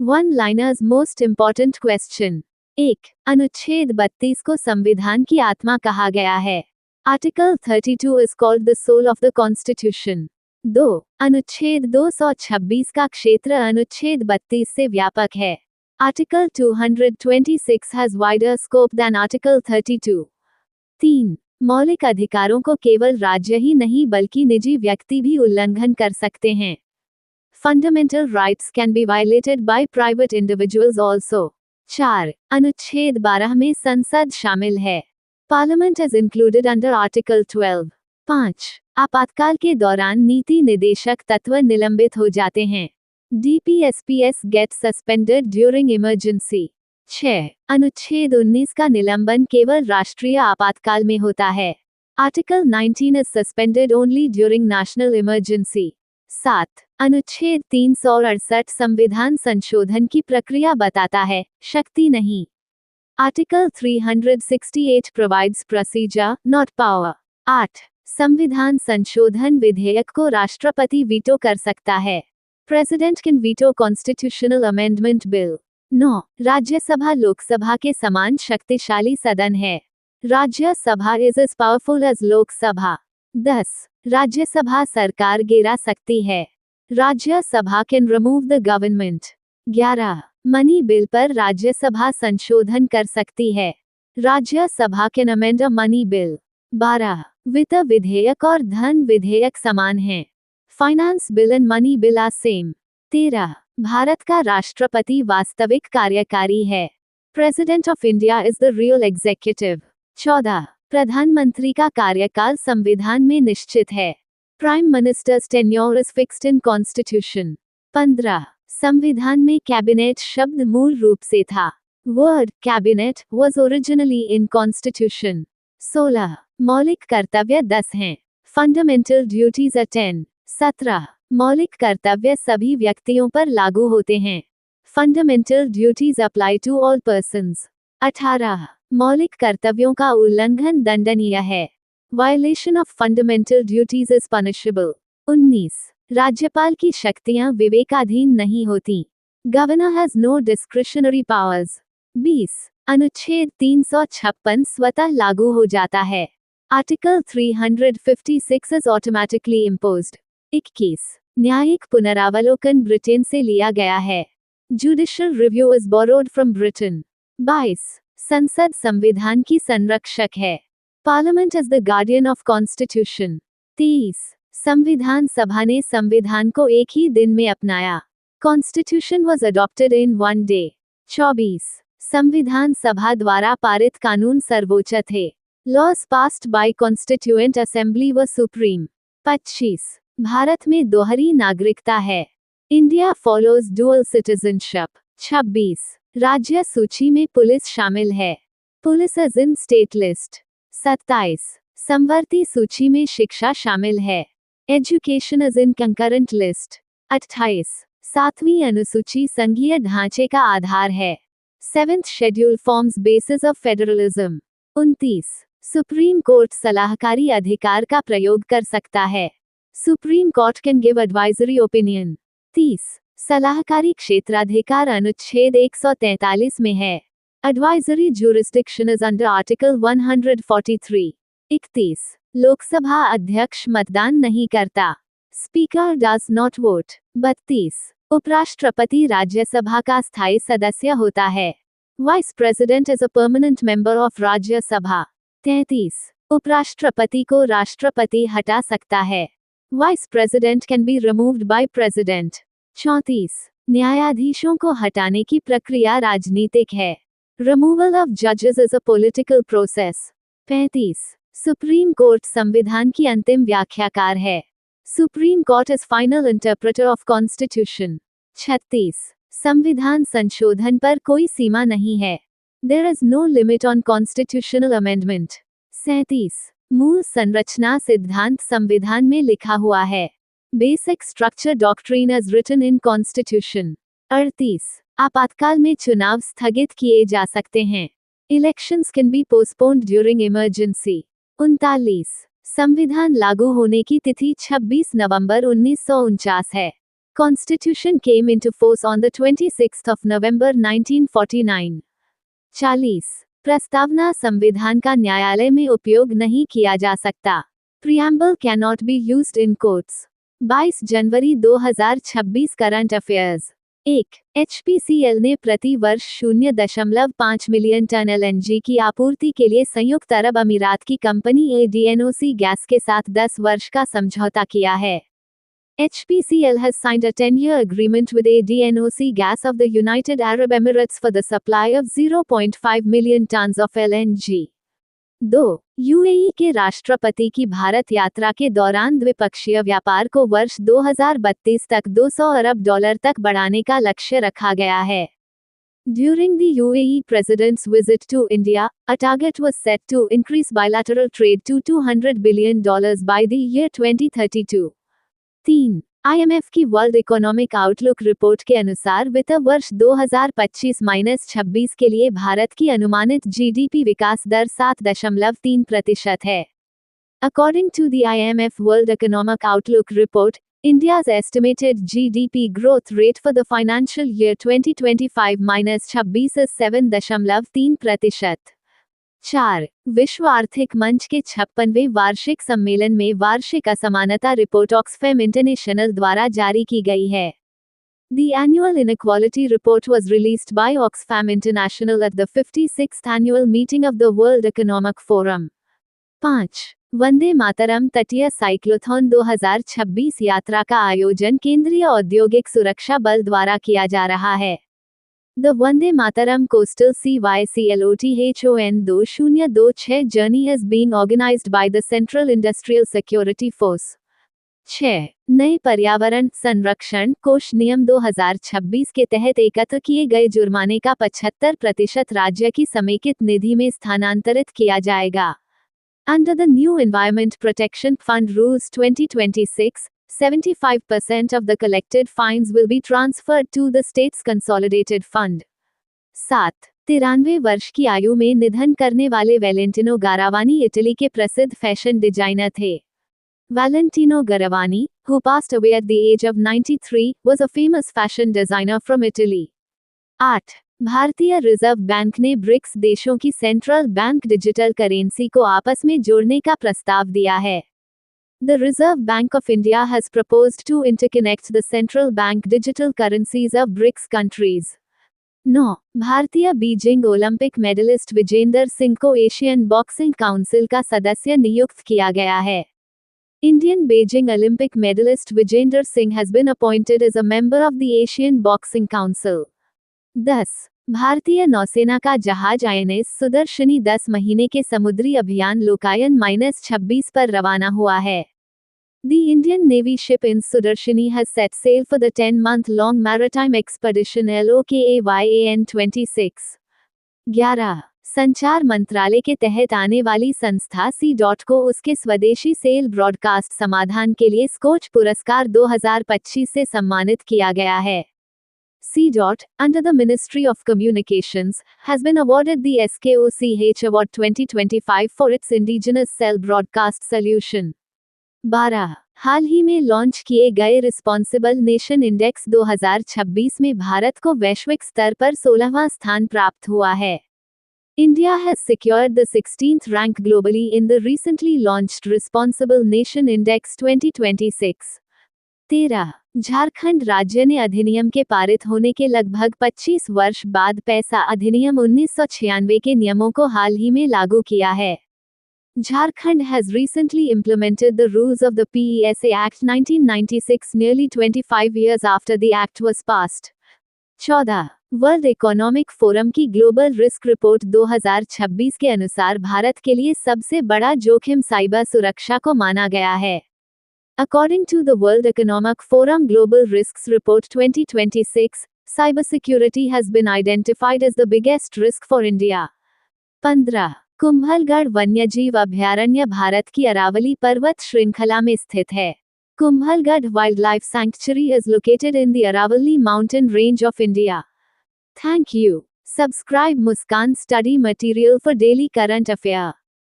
One liners most important question. 1. अनुच्छेद 32 को संविधान की आत्मा कहा गया है। Article 32 is called the soul of the constitution. 2. अनुच्छेद 226 का क्षेत्र अनुच्छेद 32 से व्यापक है। Article 226 has wider scope than article 32। 3. मौलिक अधिकारों को केवल राज्य ही नहीं बल्कि निजी व्यक्ति भी उल्लंघन कर सकते हैं। Fundamental rights can be violated by private individuals also. 4. अनुच्छेद 12 में संसद शामिल है। Parliament is included under article 12। 5. आपातकाल के दौरान नीति निदेशक तत्व निलंबित हो जाते हैं। DPSPs get suspended during emergency. 6. अनुच्छेद 19 का निलंबन केवल राष्ट्रीय आपातकाल में होता है। Article 19 is suspended only during national emergency. 7. अनुच्छेद 368 संविधान संशोधन की प्रक्रिया बताता है, शक्ति नहीं। Article 368 provides procedure not power. 8. संविधान संशोधन विधेयक को राष्ट्रपति वीटो कर सकता है। President can veto constitutional amendment bill. 9. Rajya Sabha Lok Sabha के समान शक्तिशाली सदन है। Rajya Sabha is as powerful as Lok Sabha. 10. Rajya Sabha सरकार गिरा सकती है। Rajya Sabha can remove the government. 11. Money bill पर राज्यसभा संशोधन कर सकती है। Rajya Sabha can amend a money bill. 12. वित्त विधेयक और धन विधेयक समान हैं। Finance bill and money bill are same. 13. Bharat का राष्ट्रपति वास्तविक कार्यकारी है। President of India is the real executive. 14. प्रधानमंत्री का कार्यकाल संविधान में निश्चित है। Prime minister's tenure is fixed in constitution. 15. संविधान में कैबिनेट शब्द मूल रूप से था। Word cabinet was originally in constitution. 16. मौलिक कर्तव्य 10 हैं। Fundamental duties are 10। 17. मौलिक कर्तव्य सभी व्यक्तियों पर लागू होते हैं। Fundamental duties apply to all persons. 18. मौलिक कर्तव्यों का उल्लंघन दंडनीय है। Violation of fundamental duties is punishable. 19. राज्यपाल की शक्तियां विवेकाधीन नहीं होती। Governor has no discretionary powers. 20. अनुच्छेद 356 स्वतः लागू हो जाता है। Article 356 is automatically imposed. 21. न्यायिक पुनरावलोकन ब्रिटेन से लिया गया है। Judicial review is borrowed from Britain. 22. संसद संविधान की संरक्षक है। Parliament is the guardian of constitution. 23. संविधान सभा ने संविधान को एक ही दिन में अपनाया। Constitution was adopted in one day. 24. संविधान सभा द्वारा पारित कानून सर्वोच्च थे। Laws passed by constituent assembly were supreme. 25. Bharat में दोहरी नागरिकता है। India follows dual citizenship. 26. राज्य सूची में पुलिस शामिल है। Police is in state list. 27. समवर्ती सूची में शिक्षा शामिल है। Education is in concurrent list. 28. 7वीं अनुसूची संघीय ढांचे का आधार है। 7th schedule forms basis of federalism. 29. Supreme Court सलाहकारी अधिकार का प्रयोग कर सकता है। Supreme Court can give advisory opinion. 30. सलाहकारी क्षेत्राधिकार अनुच्छेद 143 में है। Advisory jurisdiction is under article 143। 31. Lok Sabha अध्यक्ष मतदान नहीं करता। Speaker does not vote. 32. उपराष्ट्रपति राज्यसभा का स्थायी सदस्य होता है। Vice president is a permanent member of Rajya Sabha. 33. उपराष्ट्रपति को राष्ट्रपति हटा सकता है। Vice president can be removed by president. 34. न्यायाधीशों को हटाने की प्रक्रिया राजनीतिक है। रिमूवल ऑफ जजेस is a political process. 35. Supreme court संविधान की अंतिम व्याख्याकार है। Supreme court is final interpreter of constitution. 36. संविधान संशोधन पर कोई सीमा नहीं है। There is no limit on constitutional amendment. 37. मूल संरचना सिद्धांत संविधान में लिखा हुआ है। Basic structure doctrine is written in constitution. 38. आपातकाल में चुनाव स्थगित किए जा सकते हैं। Elections can be postponed during emergency. 39. संविधान लागू होने की तिथि 26 नवंबर 1949 है। Constitution came into force on the 26th of November 1949. 40. प्रस्तावना संविधान का न्यायालय में उपयोग नहीं किया जा सकता. Preamble cannot be used in courts. 22 January 2026 current affairs. 1. HPCL ने प्रति वर्ष 0.5 मिलियन टन LNG की आपूर्ति के लिए संयुक्त अरब अमीरात की कंपनी ADNOC गैस के साथ 10 वर्ष का समझौता किया है. HPCL has signed a 10-year agreement with ADNOC Gas of the United Arab Emirates for the supply of 0.5 million tons of LNG. 2. UAE के राष्ट्रपति की भारत यात्रा के दौरान द्विपक्षीय व्यापार को वर्ष 2032 तक $200 अरब तक बढ़ाने का लक्ष्य रखा गया है. During the UAE president's visit to India, a target was set to increase bilateral trade to $200 billion by the year 2032. 3. IMF की वर्ल्ड इकोनॉमिक आउटलुक रिपोर्ट के अनुसार वित्त वर्ष 2025-26 के लिए भारत की अनुमानित जीडीपी विकास दर 7.3% है. According to the IMF World Economic Outlook report, India's estimated GDP growth rate for the financial year 2025-26 is 7.3%. 4. विश्व आर्थिक मंच के 56वें वार्षिक सम्मेलन में वार्षिक असमानता रिपोर्ट ऑक्सफैम इंटरनेशनल द्वारा जारी की गई है. The annual inequality report was released by Oxfam International at the 56th annual meeting of the World Economic Forum. 5. Vande Mataram तटीय साइक्लोथॉन 2026 यात्रा का आयोजन केंद्रीय औद्योगिक सुरक्षा बल द्वारा किया जा रहा है. The Vande Mataram Coastal CYCLOTHON 2026 journey is being organized by the Central Industrial Security Force. 6. नए पर्यावरण संरक्षण कोष नियम 2026 के तहत एकत्र किए गए जुर्माने का 75% राज्य की समेकित निधि में स्थानांतरित किया जाएगा. Under the new Environment Protection Fund Rules 2026, 75% of the collected fines will be transferred to the state's consolidated fund. 7. 93 वर्ष की आयु में निधन करने वाले वैलेंटिनो गारावानी इटली के प्रसिद्ध फैशन डिजाइनर थे. Valentino Garavani, who passed away at the age of 93, was a famous fashion designer from Italy. 8. भारतीय रिजर्व बैंक ने ब्रिक्स देशों की सेंट्रल बैंक डिजिटल करेंसी को आपस में जोड़ने का प्रस्ताव दिया है. The Reserve Bank of India has proposed to interconnect the central bank digital currencies of BRICS countries. 9. भारतीय Beijing Olympic medallist Vijender Singh को एशियन बॉक्सिंग काउंसिल का सदस्य नियुक्त किया गया है. Indian Beijing Olympic medalist Vijender Singh has been appointed as a member of the Asian Boxing Council. 10. भारतीय नौसेना का जहाज INS सुदर्शनी 10 महीने के समुद्री अभियान लोकायन-26 पर रवाना हुआ है. The Indian Navy ship INS Sudarshini has set sail for the 10-month-long maritime expedition LOKAYAN 26. 11. संचार मंत्रालय के तहत आने वाली संस्था C. को उसके स्वदेशी सेल ब्रॉडकास्ट समाधान के लिए स्कोच पुरस्कार 2025 से सम्मानित किया गया है. C. Under the Ministry of Communications, has been awarded the SKOCH Award 2025 for its indigenous cell broadcast solution. 12. हाल ही में लॉन्च किए गए रिस्पॉन्सिबल नेशन इंडेक्स 2026 में भारत को वैश्विक स्तर पर 16वां स्थान प्राप्त हुआ है. India has secured the 16th rank globally in the recently launched Responsible Nation Index 2026. 13. Jharkhand राज्य ने अधिनियम के पारित होने के लगभग 25 वर्ष बाद पैसा अधिनियम 1996 के नियमों को हाल ही में लागू किया है. Jharkhand has recently implemented the rules of the PESA Act 1996 nearly 25 years after the act was passed. 14. World economic forum की ग्लोबल रिस्क रिपोर्ट 2026 के अनुसार भारत के लिए सबसे बड़ा जोखिम साइबर सुरक्षा को माना गया है. According to the World Economic Forum Global Risks Report 2026, cybersecurity has been identified as the biggest risk for India. 15. Kumbhalgarh वन्यजीव अभयारण्य भारत की अरावली पर्वत श्रृंखला में स्थित है. Kumbhalgarh wildlife sanctuary is located in the Aravalli mountain range of India. Thank you. Subscribe Muskan Study Material for daily current affair.